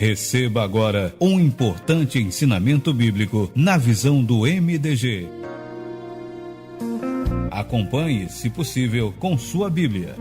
Receba agora um importante ensinamento bíblico na visão do MDG. Acompanhe, se possível, com sua Bíblia.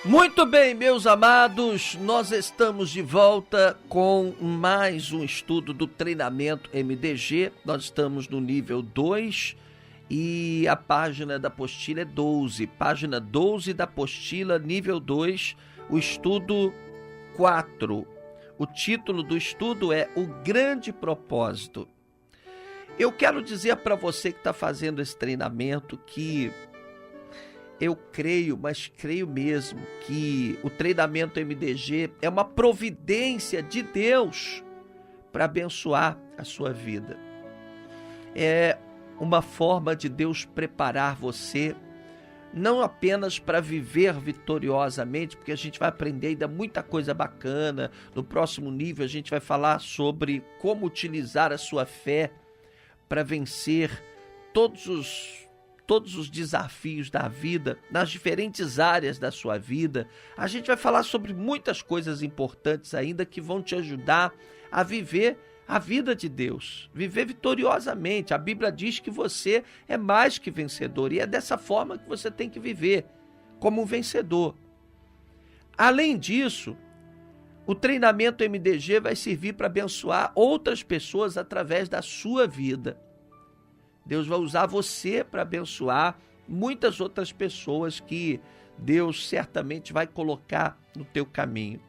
Muito bem, meus amados, nós estamos de volta com mais um estudo do treinamento MDG. Nós estamos no nível 2 e a página da apostila é 12. Página 12 da apostila, nível 2, o estudo 4. O título do estudo é O Grande Propósito. Eu quero dizer para você que está fazendo esse treinamento que eu creio, mas creio mesmo, que o treinamento MDG é uma providência de Deus para abençoar a sua vida. É uma forma de Deus preparar você, não apenas para viver vitoriosamente, porque a gente vai aprender ainda muita coisa bacana. No próximo nível a gente vai falar sobre como utilizar a sua fé para vencer todos os desafios da vida, nas diferentes áreas da sua vida. A gente vai falar sobre muitas coisas importantes ainda que vão te ajudar a viver a vida de Deus, viver vitoriosamente. A Bíblia diz que você é mais que vencedor e é dessa forma que você tem que viver, como um vencedor. Além disso, o treinamento MDG vai servir para abençoar outras pessoas através da sua vida. Deus vai usar você para abençoar muitas outras pessoas que Deus certamente vai colocar no teu caminho.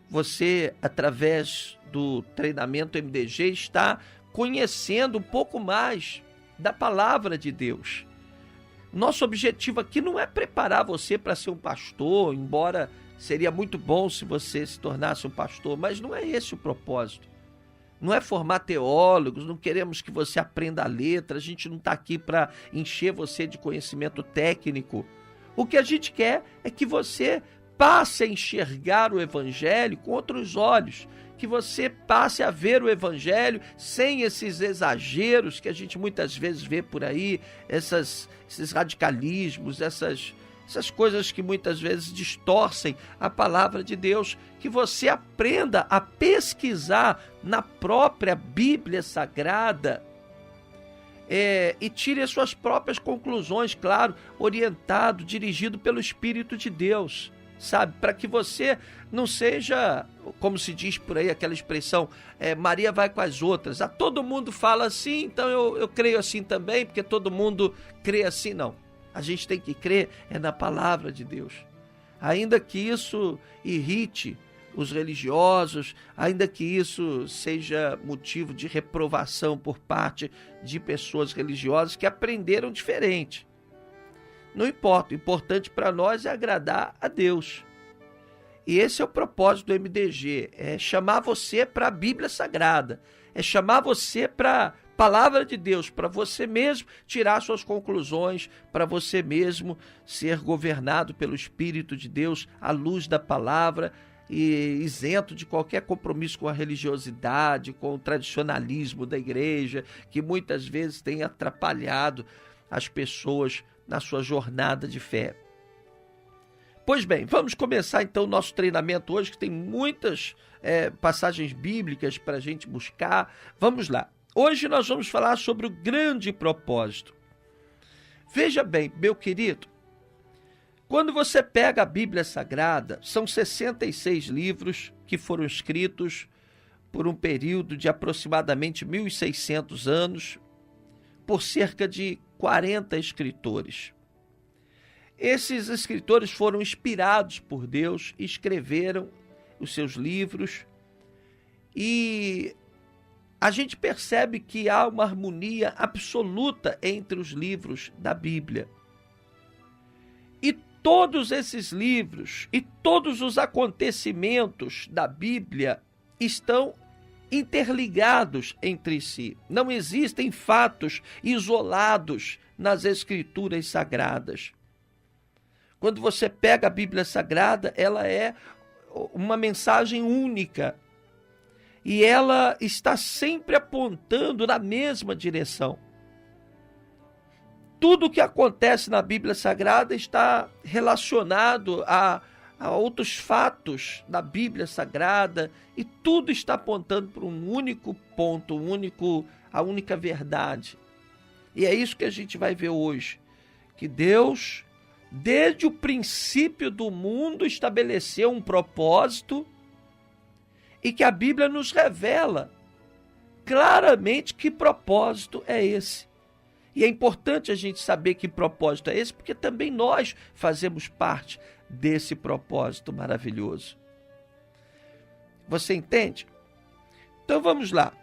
Você, através do treinamento MDG, está conhecendo um pouco mais da palavra de Deus. Nosso objetivo aqui não é preparar você para ser um pastor, embora seria muito bom se você se tornasse um pastor, mas não é esse o propósito. Não é formar teólogos, não queremos que você aprenda a letra, a gente não está aqui para encher você de conhecimento técnico. O que a gente quer é que você passe a enxergar o Evangelho com outros olhos, que você passe a ver o Evangelho sem esses exageros que a gente muitas vezes vê por aí, esses radicalismos, essas coisas que muitas vezes distorcem a palavra de Deus, que você aprenda a pesquisar na própria Bíblia Sagrada e tire as suas próprias conclusões, claro, orientado, dirigido pelo Espírito de Deus, sabe? Para que você não seja, como se diz por aí, aquela expressão, Maria vai com as outras. Todo mundo fala assim, então eu creio assim também, porque todo mundo crê assim, não. A gente tem que crer na palavra de Deus. Ainda que isso irrite os religiosos, ainda que isso seja motivo de reprovação por parte de pessoas religiosas que aprenderam diferente. Não importa, o importante para nós é agradar a Deus. E esse é o propósito do MDG, é chamar você para a Bíblia Sagrada, é chamar você para palavra de Deus, para você mesmo tirar suas conclusões, para você mesmo ser governado pelo Espírito de Deus, à luz da palavra, e isento de qualquer compromisso com a religiosidade, com o tradicionalismo da igreja, que muitas vezes tem atrapalhado as pessoas na sua jornada de fé. Pois bem, vamos começar então o nosso treinamento hoje, que tem muitas passagens bíblicas para a gente buscar. Vamos lá. Hoje nós vamos falar sobre o grande propósito. Veja bem, meu querido, quando você pega a Bíblia Sagrada, são 66 livros que foram escritos por um período de aproximadamente 1.600 anos, por cerca de 40 escritores. Esses escritores foram inspirados por Deus, escreveram os seus livros e a gente percebe que há uma harmonia absoluta entre os livros da Bíblia. E todos esses livros e todos os acontecimentos da Bíblia estão interligados entre si. Não existem fatos isolados nas Escrituras Sagradas. Quando você pega a Bíblia Sagrada, ela é uma mensagem única. e ela está sempre apontando na mesma direção. Tudo o que acontece na Bíblia Sagrada está relacionado a outros fatos da Bíblia Sagrada, e tudo está apontando para um único ponto, a única verdade. E é isso que a gente vai ver hoje, que Deus, desde o princípio do mundo, estabeleceu um propósito, e que a Bíblia nos revela claramente que propósito é esse. E é importante a gente saber que propósito é esse, porque também nós fazemos parte desse propósito maravilhoso. Você entende? Então vamos lá.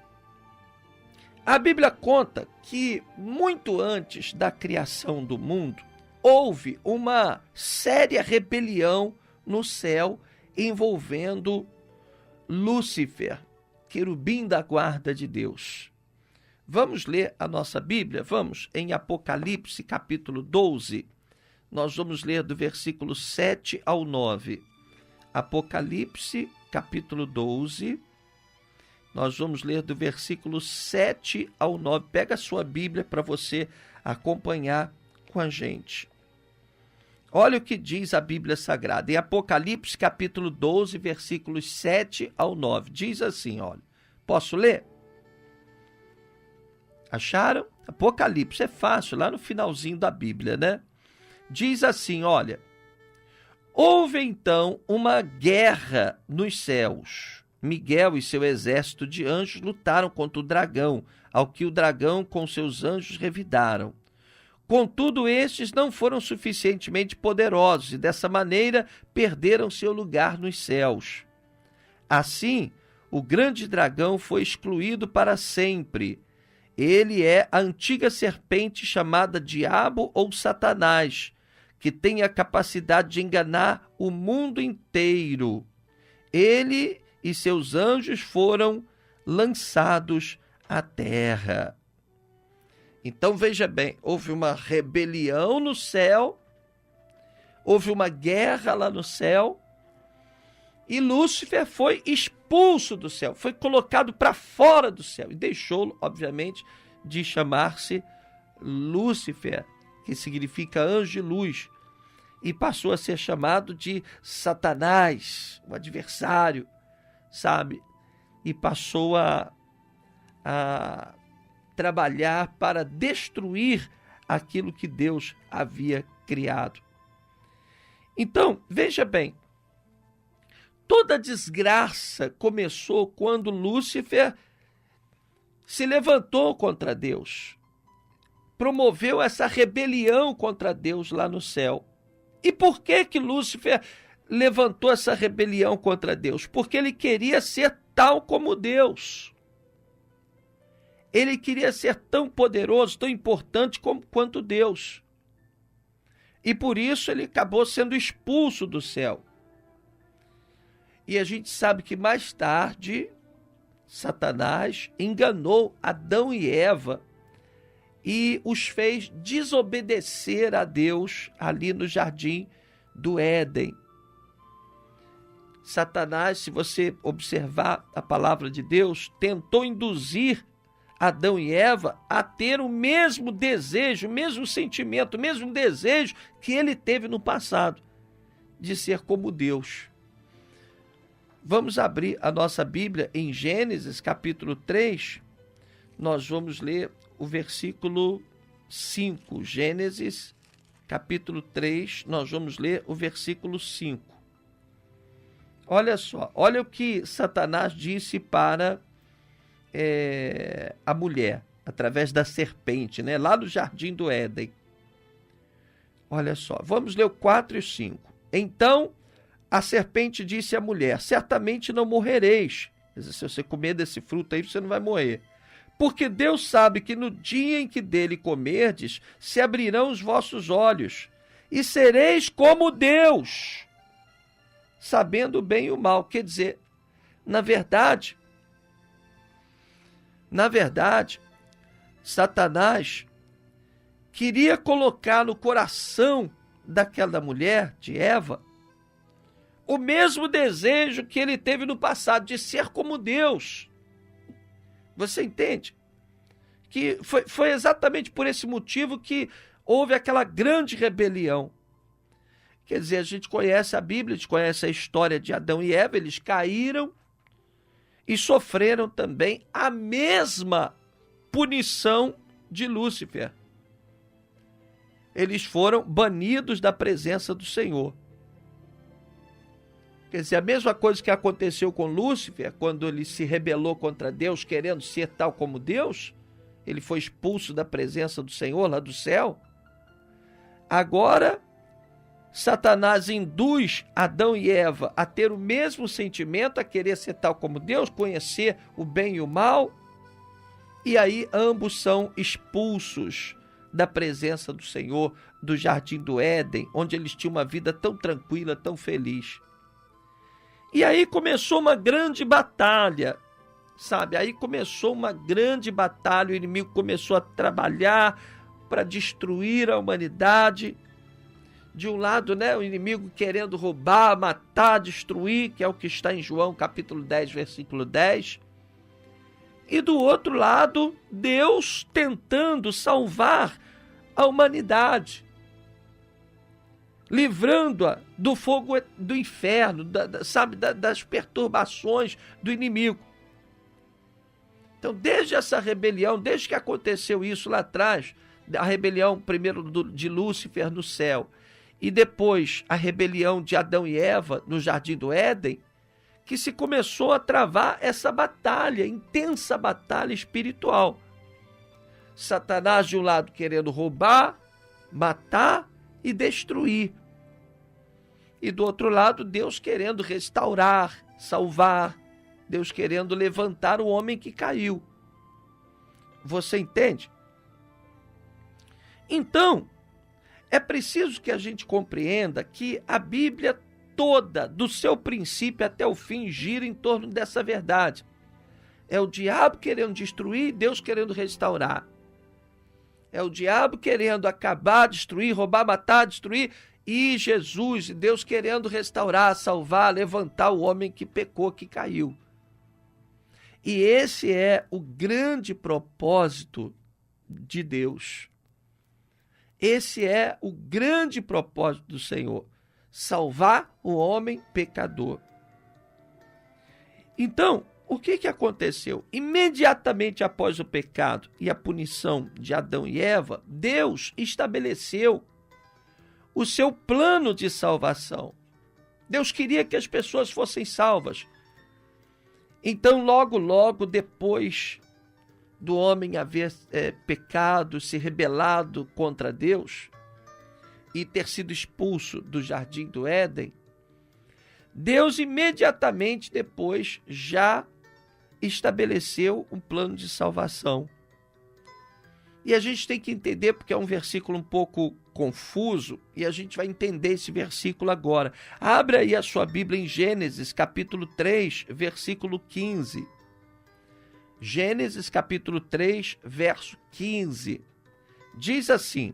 A Bíblia conta que muito antes da criação do mundo, houve uma séria rebelião no céu envolvendo Lúcifer, querubim da guarda de Deus. Vamos ler a nossa Bíblia? Vamos em Apocalipse, capítulo 12. Nós vamos ler do versículo 7 ao 9. Apocalipse, capítulo 12. Nós vamos ler do versículo 7 ao 9. Pega a sua Bíblia para você acompanhar com a gente. Olha o que diz a Bíblia Sagrada. Em Apocalipse, capítulo 12, versículos 7 ao 9. Diz assim, olha. Posso ler? Acharam? Apocalipse é fácil, lá no finalzinho da Bíblia, né? Diz assim, olha. Houve então uma guerra nos céus. Miguel e seu exército de anjos lutaram contra o dragão, ao que o dragão com seus anjos revidaram. Contudo, estes não foram suficientemente poderosos e dessa maneira perderam seu lugar nos céus. Assim, o grande dragão foi excluído para sempre. Ele é a antiga serpente chamada Diabo ou Satanás, que tem a capacidade de enganar o mundo inteiro. Ele e seus anjos foram lançados à terra. Então veja bem, houve uma rebelião no céu, houve uma guerra lá no céu, e Lúcifer foi expulso do céu, foi colocado para fora do céu, e deixou, obviamente, de chamar-se Lúcifer, que significa anjo de luz, e passou a ser chamado de Satanás, o adversário, sabe? E passou a trabalhar para destruir aquilo que Deus havia criado. Então, veja bem, toda a desgraça começou quando Lúcifer se levantou contra Deus, promoveu essa rebelião contra Deus lá no céu. E por que Lúcifer levantou essa rebelião contra Deus? Porque ele queria ser tal como Deus. Ele queria ser tão poderoso, tão importante quanto Deus. E por isso ele acabou sendo expulso do céu. E a gente sabe que mais tarde, Satanás enganou Adão e Eva e os fez desobedecer a Deus ali no jardim do Éden. Satanás, se você observar a palavra de Deus, tentou induzir Adão e Eva a ter o mesmo desejo, o mesmo sentimento, o mesmo desejo que ele teve no passado, de ser como Deus. Vamos abrir a nossa Bíblia em Gênesis, capítulo 3, nós vamos ler o versículo 5. Gênesis, capítulo 3, nós vamos ler o versículo 5. Olha só, olha o que Satanás disse para a mulher, através da serpente, né? Lá no jardim do Éden. Olha só, vamos ler o 4 e 5. Então a serpente disse à mulher: certamente não morrereis. Quer dizer, se você comer desse fruto aí, você não vai morrer. Porque Deus sabe que no dia em que dele comerdes, se abrirão os vossos olhos, e sereis como Deus, sabendo o bem e o mal. Quer dizer, na verdade, Satanás queria colocar no coração daquela mulher, de Eva, o mesmo desejo que ele teve no passado, de ser como Deus. Você entende? Que foi exatamente por esse motivo que houve aquela grande rebelião. Quer dizer, a gente conhece a Bíblia, a gente conhece a história de Adão e Eva, eles caíram e sofreram também a mesma punição de Lúcifer. Eles foram banidos da presença do Senhor. Quer dizer, a mesma coisa que aconteceu com Lúcifer, quando ele se rebelou contra Deus, querendo ser tal como Deus, ele foi expulso da presença do Senhor, lá do céu. Agora, Satanás induz Adão e Eva a ter o mesmo sentimento, a querer ser tal como Deus, conhecer o bem e o mal, e aí ambos são expulsos da presença do Senhor, do jardim do Éden, onde eles tinham uma vida tão tranquila, tão feliz. E aí começou uma grande batalha, sabe? Aí começou uma grande batalha, o inimigo começou a trabalhar para destruir a humanidade. De um lado, né, o inimigo querendo roubar, matar, destruir, que é o que está em João capítulo 10, versículo 10. E do outro lado, Deus tentando salvar a humanidade, livrando-a do fogo do inferno, das perturbações do inimigo. Então, desde essa rebelião, desde que aconteceu isso lá atrás, a rebelião primeiro de Lúcifer no céu, e depois a rebelião de Adão e Eva no jardim do Éden, que se começou a travar essa batalha, intensa batalha espiritual. Satanás de um lado querendo roubar, matar e destruir. E do outro lado, Deus querendo restaurar, salvar, Deus querendo levantar o homem que caiu. Você entende? Então, é preciso que a gente compreenda que a Bíblia toda, do seu princípio até o fim, gira em torno dessa verdade. É o diabo querendo destruir, Deus querendo restaurar. É o diabo querendo acabar, destruir, roubar, matar, destruir, e Jesus, Deus querendo restaurar, salvar, levantar o homem que pecou, que caiu. E esse é o grande propósito de Deus. Esse é o grande propósito do Senhor, salvar o homem pecador. Então, o que aconteceu? Imediatamente após o pecado e a punição de Adão e Eva, Deus estabeleceu o seu plano de salvação. Deus queria que as pessoas fossem salvas. Então, logo depois do homem haver pecado, se rebelado contra Deus e ter sido expulso do jardim do Éden, Deus imediatamente depois já estabeleceu um plano de salvação. E a gente tem que entender, porque é um versículo um pouco confuso, e a gente vai entender esse versículo agora. Abra aí a sua Bíblia em Gênesis, capítulo 3, versículo 15. Gênesis, capítulo 3, verso 15. Diz assim,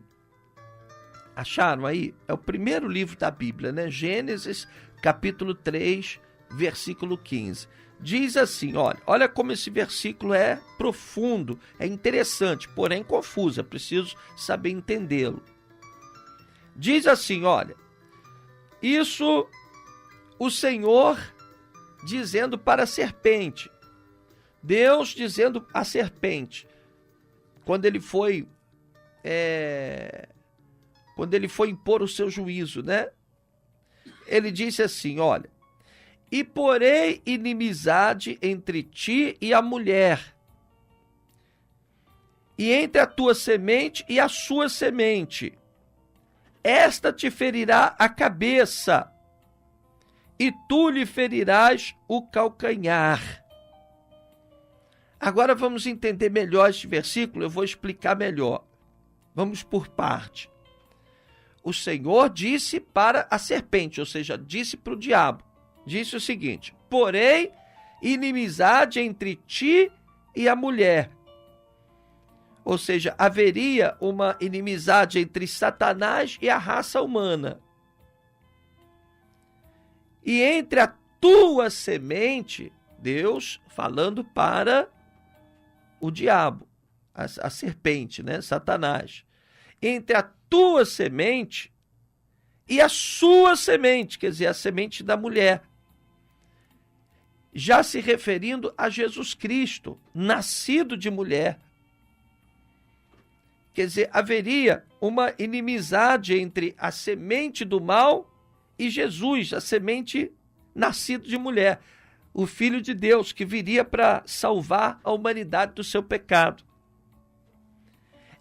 acharam aí? É o primeiro livro da Bíblia, né? Gênesis, capítulo 3, versículo 15. Diz assim, olha como esse versículo é profundo, é interessante, porém confuso, é preciso saber entendê-lo. Diz assim, isso o Senhor dizendo para a serpente, Deus dizendo à serpente, quando ele foi impor o seu juízo, né? Ele disse assim, e porei inimizade entre ti e a mulher, e entre a tua semente e a sua semente. Esta te ferirá a cabeça, e tu lhe ferirás o calcanhar. Agora vamos entender melhor este versículo, eu vou explicar melhor. Vamos por parte. O Senhor disse para a serpente, ou seja, disse para o diabo, disse o seguinte, porém, inimizade entre ti e a mulher. Ou seja, haveria uma inimizade entre Satanás e a raça humana. E entre a tua semente, Deus falando para o diabo, a serpente, né? Satanás. Entre a tua semente e a sua semente, quer dizer, a semente da mulher. Já se referindo a Jesus Cristo, nascido de mulher. Quer dizer, haveria uma inimizade entre a semente do mal e Jesus, a semente nascido de mulher, o Filho de Deus, que viria para salvar a humanidade do seu pecado.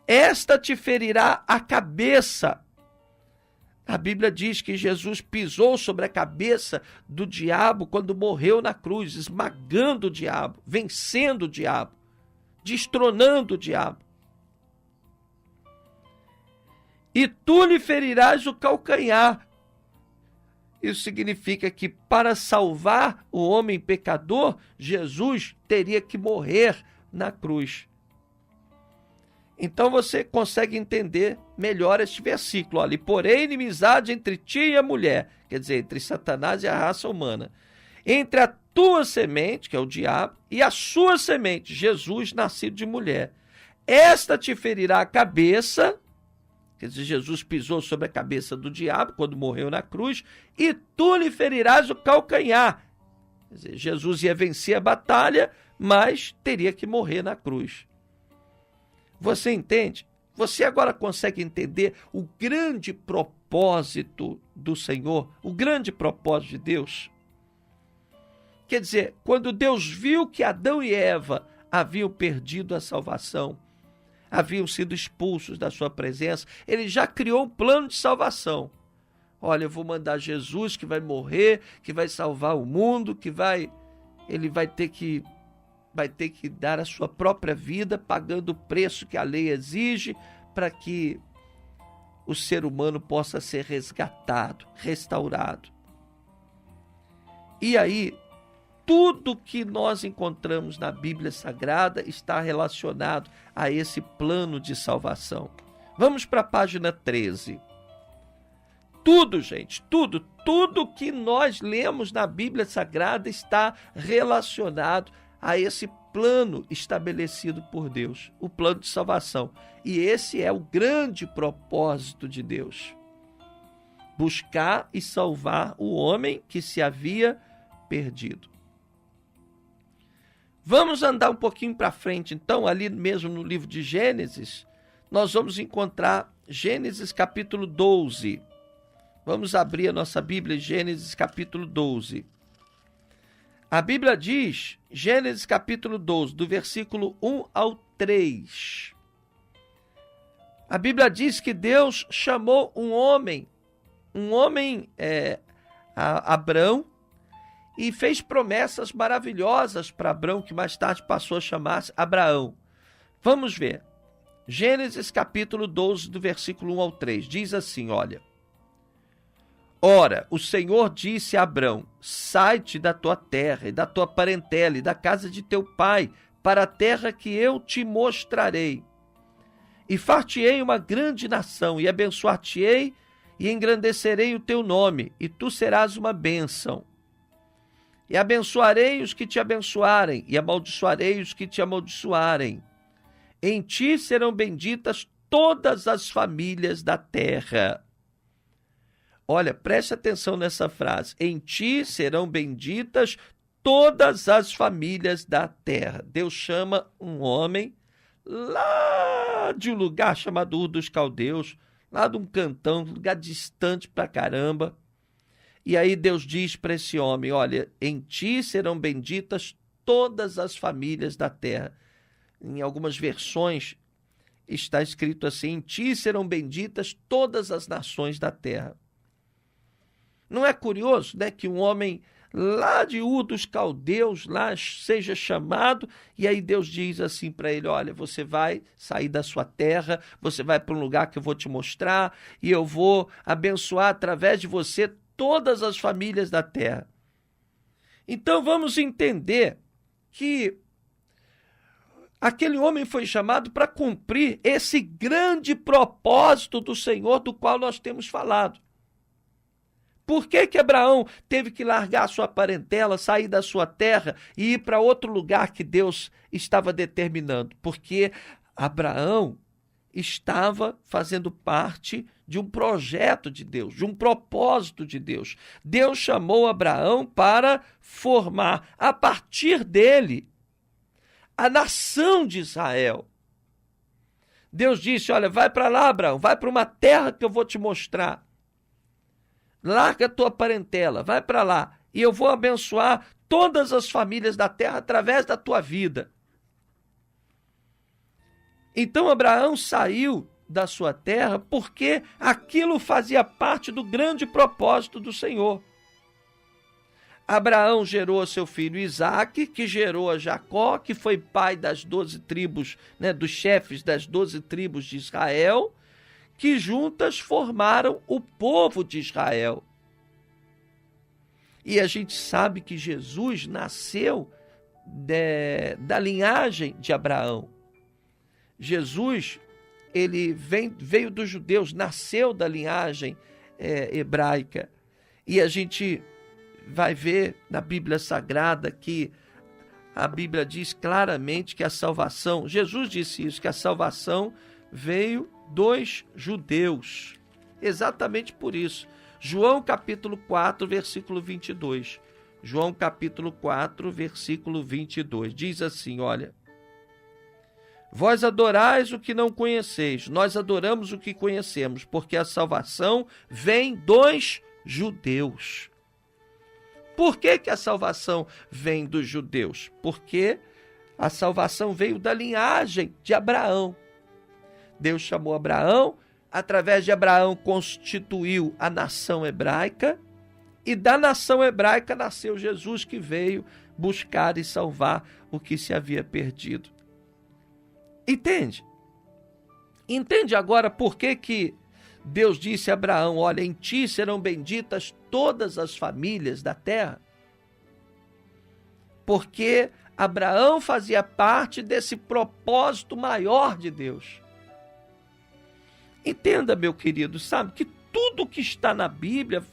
Esta te ferirá a cabeça. A Bíblia diz que Jesus pisou sobre a cabeça do diabo quando morreu na cruz, esmagando o diabo, vencendo o diabo, destronando o diabo. E tu lhe ferirás o calcanhar. Isso significa que para salvar o homem pecador, Jesus teria que morrer na cruz. Então você consegue entender melhor este versículo. Olha, e porém inimizade entre ti e a mulher, quer dizer, entre Satanás e a raça humana, entre a tua semente, que é o diabo, e a sua semente, Jesus, nascido de mulher. Esta te ferirá a cabeça, quer dizer, Jesus pisou sobre a cabeça do diabo quando morreu na cruz, e tu lhe ferirás o calcanhar. Quer dizer, Jesus ia vencer a batalha, mas teria que morrer na cruz. Você entende? Você agora consegue entender o grande propósito do Senhor, o grande propósito de Deus? Quer dizer, quando Deus viu que Adão e Eva haviam perdido a salvação, haviam sido expulsos da sua presença, ele já criou um plano de salvação. Olha, eu vou mandar Jesus que vai morrer, que vai salvar o mundo, ele vai ter que dar a sua própria vida, pagando o preço que a lei exige, para que o ser humano possa ser resgatado, restaurado. E aí, tudo que nós encontramos na Bíblia Sagrada está relacionado a esse plano de salvação. Vamos para a página 13. Tudo, gente, tudo que nós lemos na Bíblia Sagrada está relacionado a esse plano estabelecido por Deus, o plano de salvação. E esse é o grande propósito de Deus: buscar e salvar o homem que se havia perdido. Vamos andar um pouquinho para frente, então, ali mesmo no livro de Gênesis, nós vamos encontrar Gênesis capítulo 12. Vamos abrir a nossa Bíblia em Gênesis capítulo 12. A Bíblia diz, Gênesis capítulo 12, do versículo 1 ao 3. A Bíblia diz que Deus chamou um homem Abrão, e fez promessas maravilhosas para Abrão, que mais tarde passou a chamar-se Abraão. Vamos ver. Gênesis capítulo 12, do versículo 1 ao 3. Diz assim, olha. Ora, o Senhor disse a Abrão, sai-te da tua terra e da tua parentela e da casa de teu pai, para a terra que eu te mostrarei. E far-te-ei uma grande nação, e abençoar-te-ei, e engrandecerei o teu nome, e tu serás uma bênção. E abençoarei os que te abençoarem, e amaldiçoarei os que te amaldiçoarem. Em ti serão benditas todas as famílias da terra. Olha, preste atenção nessa frase. Em ti serão benditas todas as famílias da terra. Deus chama um homem lá de um lugar chamado Ur dos Caldeus, lá de um cantão, um lugar distante pra caramba. E aí Deus diz para esse homem, olha, em ti serão benditas todas as famílias da terra. Em algumas versões está escrito assim, em ti serão benditas todas as nações da terra. Não é curioso, né, que um homem lá de Ur dos Caldeus lá seja chamado, e aí Deus diz assim para ele, olha, você vai sair da sua terra, você vai para um lugar que eu vou te mostrar, e eu vou abençoar através de você todas as famílias da terra. Então vamos entender que aquele homem foi chamado para cumprir esse grande propósito do Senhor do qual nós temos falado. Por que que Abraão teve que largar a sua parentela, sair da sua terra e ir para outro lugar que Deus estava determinando? Porque Abraão estava fazendo parte de um projeto de Deus, de um propósito de Deus. Deus chamou Abraão para formar, a partir dele, a nação de Israel. Deus disse, olha, vai para lá, Abraão, vai para uma terra que eu vou te mostrar. Larga a tua parentela, vai para lá, e eu vou abençoar todas as famílias da terra através da tua vida. Então Abraão saiu da sua terra porque aquilo fazia parte do grande propósito do Senhor. Abraão gerou seu filho Isaque, que gerou a Jacó, que foi pai das 12 tribos, dos chefes das 12 tribos de Israel, que juntas formaram o povo de Israel. E a gente sabe que Jesus nasceu da linhagem de Abraão. Jesus, ele veio dos judeus, nasceu da linhagem hebraica. E a gente vai ver na Bíblia Sagrada que a Bíblia diz claramente que a salvação, Jesus disse isso, que a salvação veio dos judeus. Exatamente por isso. João capítulo 4, versículo 22. João capítulo 4, versículo 22. Diz assim, olha: vós adorais o que não conheceis, nós adoramos o que conhecemos, porque a salvação vem dos judeus. Por que que a salvação vem dos judeus? Porque a salvação veio da linhagem de Abraão. Deus chamou Abraão, através de Abraão constituiu a nação hebraica, e da nação hebraica nasceu Jesus, que veio buscar e salvar o que se havia perdido. Entende? Entende agora por que que Deus disse a Abraão, olha, em ti serão benditas todas as famílias da terra? Porque Abraão fazia parte desse propósito maior de Deus. Entenda, meu querido, sabe que tudo que está na Bíblia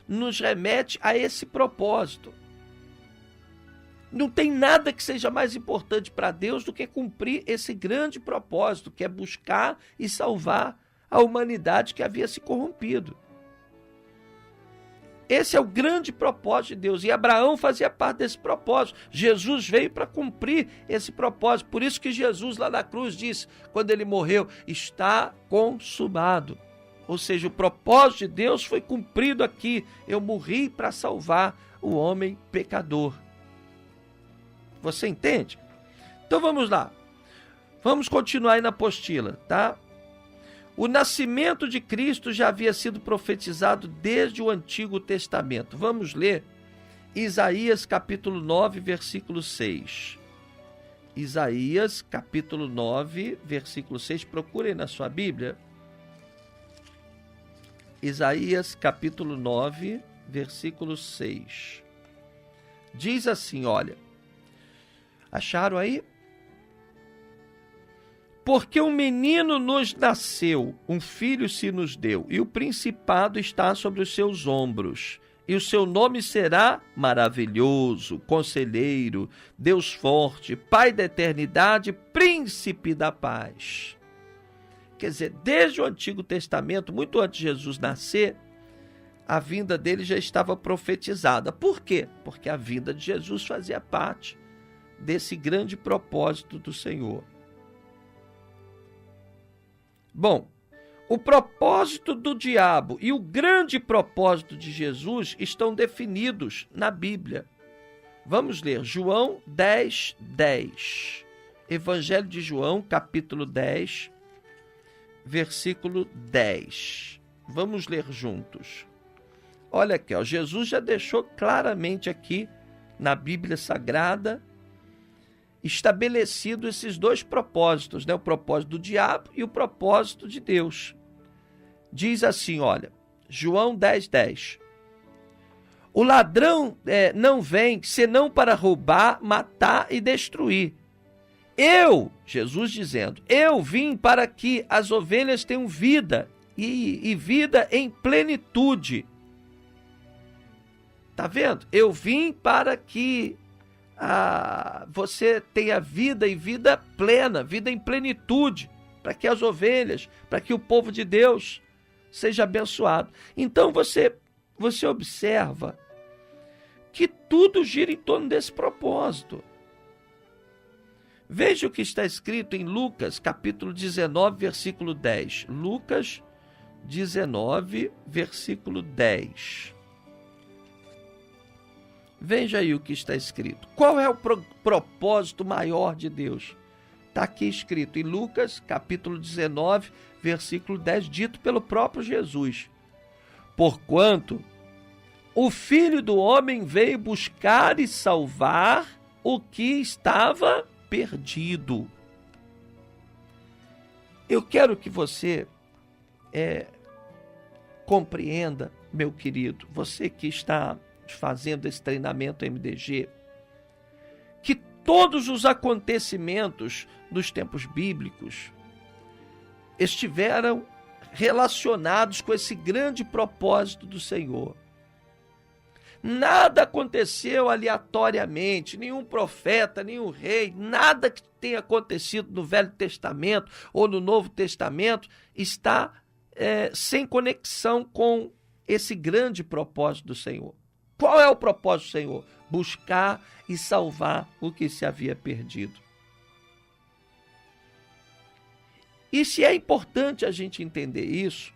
nos remete a esse propósito. Não tem nada que seja mais importante para Deus do que cumprir esse grande propósito, que é buscar e salvar a humanidade que havia se corrompido. Esse é o grande propósito de Deus, e Abraão fazia parte desse propósito. Jesus veio para cumprir esse propósito. Por isso que Jesus lá na cruz disse, quando ele morreu, está consumado. Ou seja, o propósito de Deus foi cumprido aqui. Eu morri para salvar o homem pecador. Você entende? Então vamos lá. Vamos continuar aí na apostila, tá? O nascimento de Cristo já havia sido profetizado desde o Antigo Testamento. Vamos ler Isaías capítulo 9, versículo 6. Isaías capítulo 9, versículo 6. Procurem na sua Bíblia. Isaías capítulo 9, versículo 6. Diz assim, olha. Acharam aí? Porque um menino nos nasceu, um filho se nos deu, e o principado está sobre os seus ombros. E o seu nome será Maravilhoso, Conselheiro, Deus Forte, Pai da Eternidade, Príncipe da Paz. Quer dizer, desde o Antigo Testamento, muito antes de Jesus nascer, a vinda dele já estava profetizada. Por quê? Porque a vinda de Jesus fazia parte desse grande propósito do Senhor. Bom, o propósito do diabo e o grande propósito de Jesus estão definidos na Bíblia. Vamos ler João 10, 10. Evangelho de João, capítulo 10, versículo 10. Vamos ler juntos. Olha aqui, ó, Jesus já deixou claramente aqui na Bíblia Sagrada estabelecido esses dois propósitos, o propósito do diabo e o propósito de Deus. Diz assim, olha, João 10, 10. O ladrão não vem senão para roubar, matar e destruir. Jesus dizendo, eu vim para que as ovelhas tenham vida e vida em plenitude. Tá vendo? Eu vim para que você tenha vida e vida plena, vida em plenitude, para que as ovelhas, para que o povo de Deus seja abençoado. Então você observa que tudo gira em torno desse propósito. Veja o que está escrito em Lucas, capítulo 19, versículo 10. Lucas 19, versículo 10. Veja aí o que está escrito. Qual é o propósito maior de Deus? Está aqui escrito em Lucas, capítulo 19, versículo 10, dito pelo próprio Jesus. Porquanto o Filho do Homem veio buscar e salvar o que estava perdido. Eu quero que você compreenda, meu querido, você que está fazendo esse treinamento MDG, que todos os acontecimentos dos tempos bíblicos estiveram relacionados com esse grande propósito do Senhor. Nada aconteceu aleatoriamente, nenhum profeta, nenhum rei, nada que tenha acontecido no Velho Testamento ou no Novo Testamento está sem conexão com esse grande propósito do Senhor. Qual é o propósito do Senhor? Buscar e salvar o que se havia perdido. E se é importante a gente entender isso,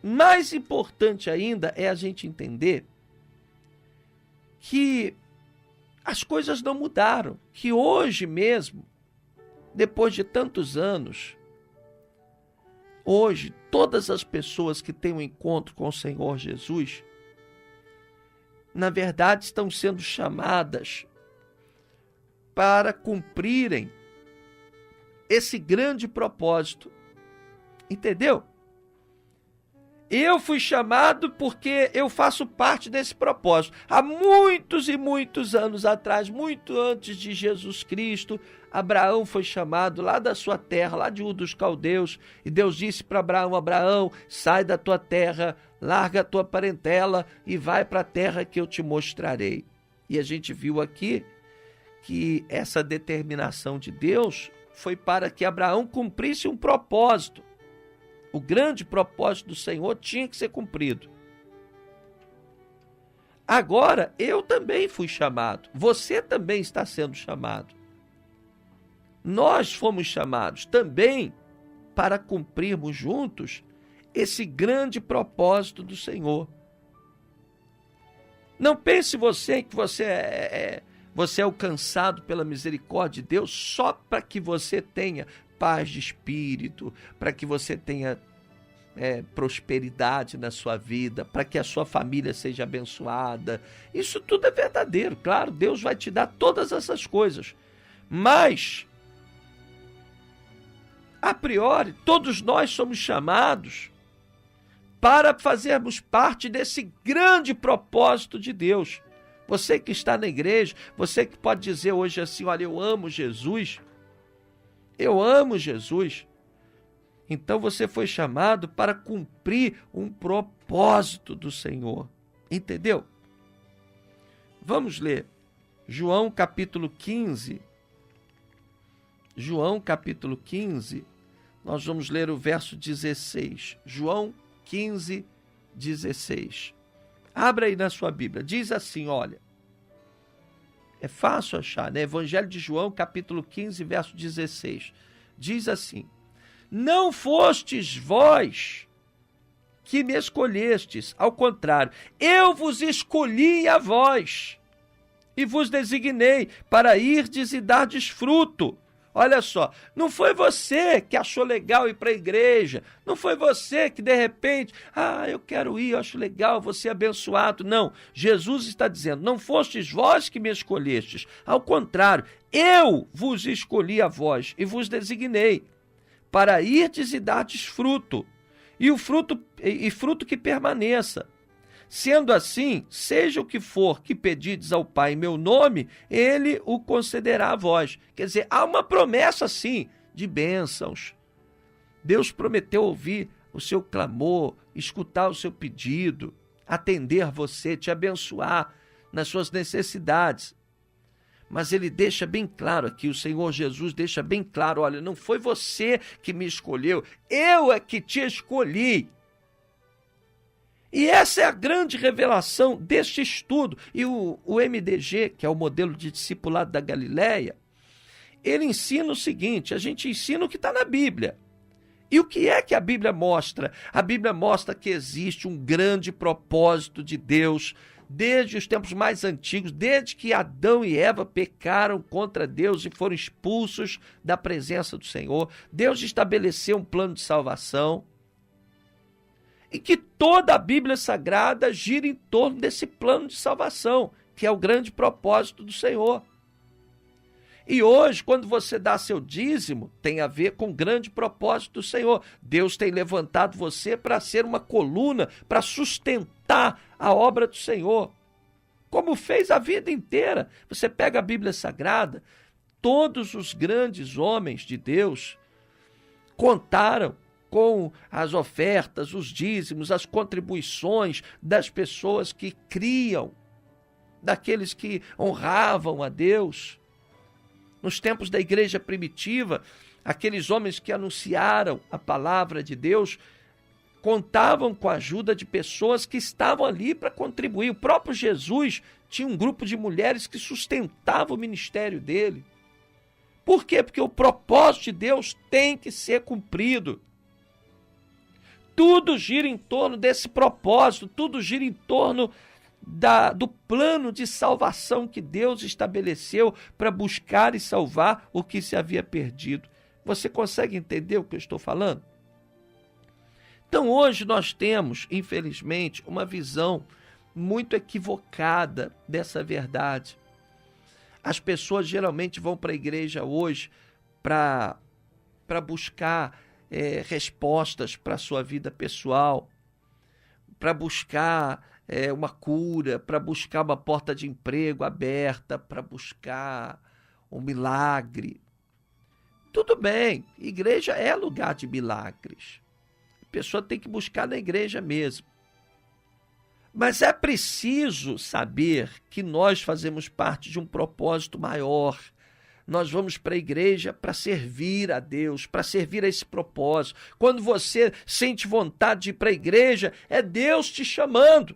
mais importante ainda é a gente entender que as coisas não mudaram, que hoje mesmo, depois de tantos anos, hoje todas as pessoas que têm um encontro com o Senhor Jesus, na verdade estão sendo chamadas para cumprirem esse grande propósito. Entendeu? Eu fui chamado porque eu faço parte desse propósito. Há muitos e muitos anos atrás, muito antes de Jesus Cristo, Abraão foi chamado lá da sua terra, lá de Ur dos Caldeus, e Deus disse para Abraão: Abraão, sai da tua terra, larga a tua parentela e vai para a terra que eu te mostrarei. E a gente viu aqui que essa determinação de Deus foi para que Abraão cumprisse um propósito. O grande propósito do Senhor tinha que ser cumprido. Agora, eu também fui chamado. Você também está sendo chamado. Nós fomos chamados também para cumprirmos juntos esse grande propósito do Senhor. Não pense você que você é alcançado pela misericórdia de Deus só para que você tenha paz de espírito, para que você tenha prosperidade na sua vida, para que a sua família seja abençoada. Isso tudo é verdadeiro, claro, Deus vai te dar todas essas coisas. Mas, a priori, todos nós somos chamados para fazermos parte desse grande propósito de Deus. Você que está na igreja, você que pode dizer hoje assim: olha, eu amo Jesus, eu amo Jesus. Então você foi chamado para cumprir um propósito do Senhor. Entendeu? Vamos ler João capítulo 15. João capítulo 15, nós vamos ler o verso 16. João 15, 16. Abra aí na sua Bíblia. Diz assim, olha. É fácil achar, né? Evangelho de João, capítulo 15, verso 16. Diz assim: não fostes vós que me escolhestes, ao contrário, eu vos escolhi a vós e vos designei para irdes e dardes fruto. Olha só, não foi você que achou legal ir para a igreja, não foi você que de repente, eu quero ir, eu acho legal, vou ser abençoado. Não, Jesus está dizendo, não fostes vós que me escolhestes, ao contrário, eu vos escolhi a vós e vos designei para irdes e dardes fruto, e fruto que permaneça. Sendo assim, seja o que for que pedides ao Pai em meu nome, ele o concederá a vós. Quer dizer, há uma promessa, sim, de bênçãos. Deus prometeu ouvir o seu clamor, escutar o seu pedido. atender você, te abençoar nas suas necessidades. Mas ele deixa bem claro aqui, o Senhor Jesus deixa bem claro, olha, não foi você que me escolheu, eu é que te escolhi. E essa é a grande revelação deste estudo. E o MDG, que é o modelo de discipulado da Galileia, ele ensina o seguinte, a gente ensina o que está na Bíblia. E o que é que a Bíblia mostra? A Bíblia mostra que existe um grande propósito de Deus desde os tempos mais antigos, desde que Adão e Eva pecaram contra Deus e foram expulsos da presença do Senhor. Deus estabeleceu um plano de salvação e que toda a Bíblia Sagrada gira em torno desse plano de salvação, que é o grande propósito do Senhor. E hoje, quando você dá seu dízimo, tem a ver com o grande propósito do Senhor. Deus tem levantado você para ser uma coluna, para sustentar a obra do Senhor, como fez a vida inteira. Você pega a Bíblia Sagrada, todos os grandes homens de Deus contaram com as ofertas, os dízimos, as contribuições das pessoas que criam, daqueles que honravam a Deus. Nos tempos da igreja primitiva, aqueles homens que anunciaram a palavra de Deus contavam com a ajuda de pessoas que estavam ali para contribuir. O próprio Jesus tinha um grupo de mulheres que sustentava o ministério dele. Por quê? Porque o propósito de Deus tem que ser cumprido. Tudo gira em torno desse propósito, tudo gira em torno do plano de salvação que Deus estabeleceu para buscar e salvar o que se havia perdido. Você consegue entender o que eu estou falando? Então hoje nós temos, infelizmente, uma visão muito equivocada dessa verdade. As pessoas geralmente vão para a igreja hoje para buscar respostas para a sua vida pessoal, para buscar uma cura, para buscar uma porta de emprego aberta, para buscar um milagre. Tudo bem, igreja é lugar de milagres. A pessoa tem que buscar na igreja mesmo. Mas é preciso saber que nós fazemos parte de um propósito maior. Nós vamos para a igreja para servir a Deus, para servir a esse propósito. Quando você sente vontade de ir para a igreja, é Deus te chamando.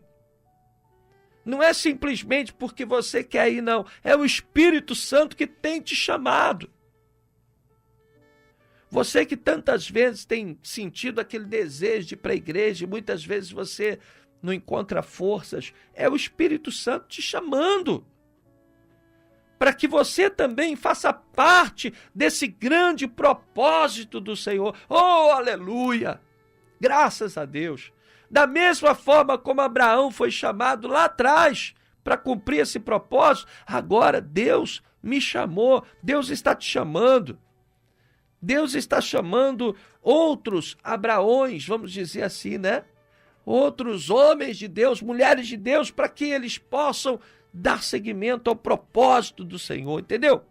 Não é simplesmente porque você quer ir, não. É o Espírito Santo que tem te chamado. Você que tantas vezes tem sentido aquele desejo de ir para a igreja, e muitas vezes você não encontra forças, é o Espírito Santo te chamando. Para que você também faça parte desse grande propósito do Senhor. Oh, aleluia! Graças a Deus! Da mesma forma como Abraão foi chamado lá atrás para cumprir esse propósito, agora Deus me chamou, Deus está te chamando. Deus está chamando outros Abraões, vamos dizer assim, né? Outros homens de Deus, mulheres de Deus, para que eles possam dar seguimento ao propósito do Senhor, entendeu?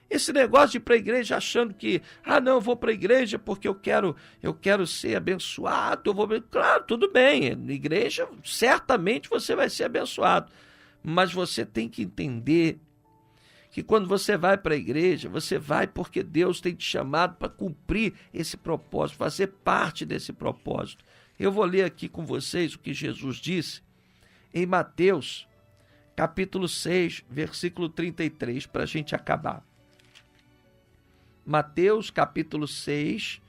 Esse negócio de ir para a igreja achando que, não, eu vou para a igreja porque eu quero ser abençoado. Claro, tudo bem, na igreja certamente você vai ser abençoado. Mas você tem que entender que quando você vai para a igreja, você vai porque Deus tem te chamado para cumprir esse propósito, fazer parte desse propósito. Eu vou ler aqui com vocês o que Jesus disse em Mateus, capítulo 6, versículo 33, para a gente acabar. Mateus, capítulo 6,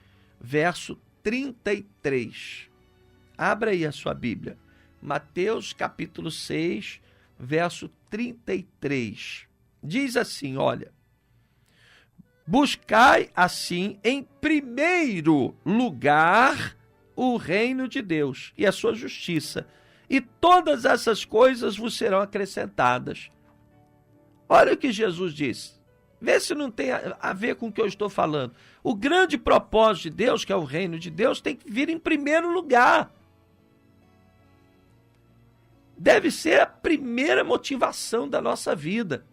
verso 33. Abra aí a sua Bíblia. Mateus, capítulo 6, verso 33. Diz assim, olha: buscai assim em primeiro lugar o reino de Deus e a sua justiça, e todas essas coisas vos serão acrescentadas. Olha o que Jesus disse. Vê se não tem a ver com o que eu estou falando. O grande propósito de Deus, que é o reino de Deus, tem que vir em primeiro lugar. Deve ser a primeira motivação da nossa vida.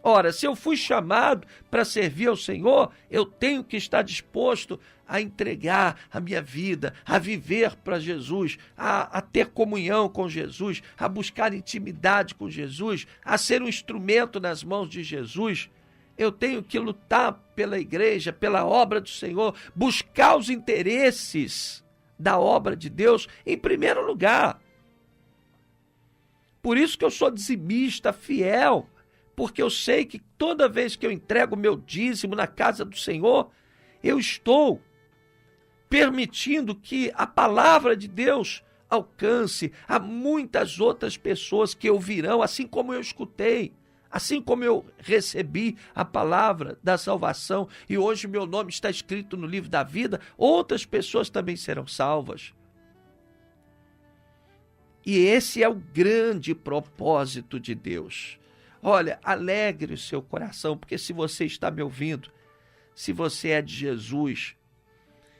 Ora, se eu fui chamado para servir ao Senhor, eu tenho que estar disposto a entregar a minha vida, a viver para Jesus, a ter comunhão com Jesus, a buscar intimidade com Jesus, a ser um instrumento nas mãos de Jesus. Eu tenho que lutar pela igreja, pela obra do Senhor, buscar os interesses da obra de Deus em primeiro lugar. Por isso que eu sou dizimista fiel, porque eu sei que toda vez que eu entrego o meu dízimo na casa do Senhor, eu estou permitindo que a palavra de Deus alcance a muitas outras pessoas que ouvirão, assim como eu escutei, assim como eu recebi a palavra da salvação e hoje meu nome está escrito no livro da vida, outras pessoas também serão salvas. E esse é o grande propósito de Deus. Olha, alegre o seu coração, porque se você está me ouvindo, se você é de Jesus,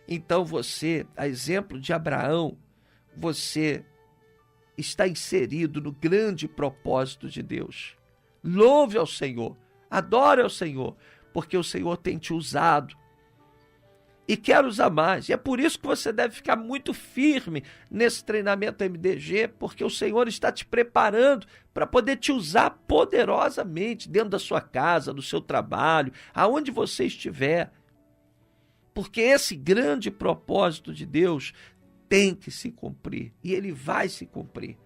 então você, a exemplo de Abraão, você está inserido no grande propósito de Deus. Louve ao Senhor, adore ao Senhor, porque o Senhor tem te usado e quer usar mais. E é por isso que você deve ficar muito firme nesse treinamento MDG, porque o Senhor está te preparando para poder te usar poderosamente dentro da sua casa, do seu trabalho, aonde você estiver. Porque esse grande propósito de Deus tem que se cumprir e ele vai se cumprir.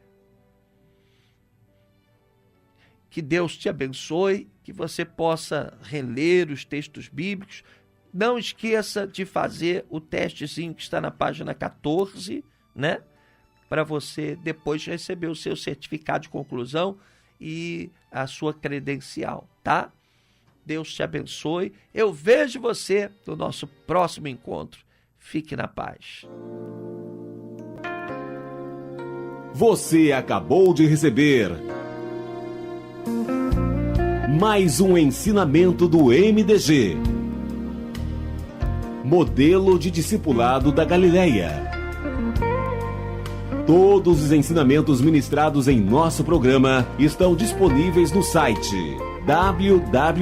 Que Deus te abençoe, que você possa reler os textos bíblicos. Não esqueça de fazer o testezinho que está na página 14, né? Para você depois receber o seu certificado de conclusão e a sua credencial, tá? Deus te abençoe. Eu vejo você no nosso próximo encontro. Fique na paz. Você acabou de receber mais um ensinamento do MDG. Modelo de discipulado da Galileia. Todos os ensinamentos ministrados em nosso programa estão disponíveis no site www.jmil.net.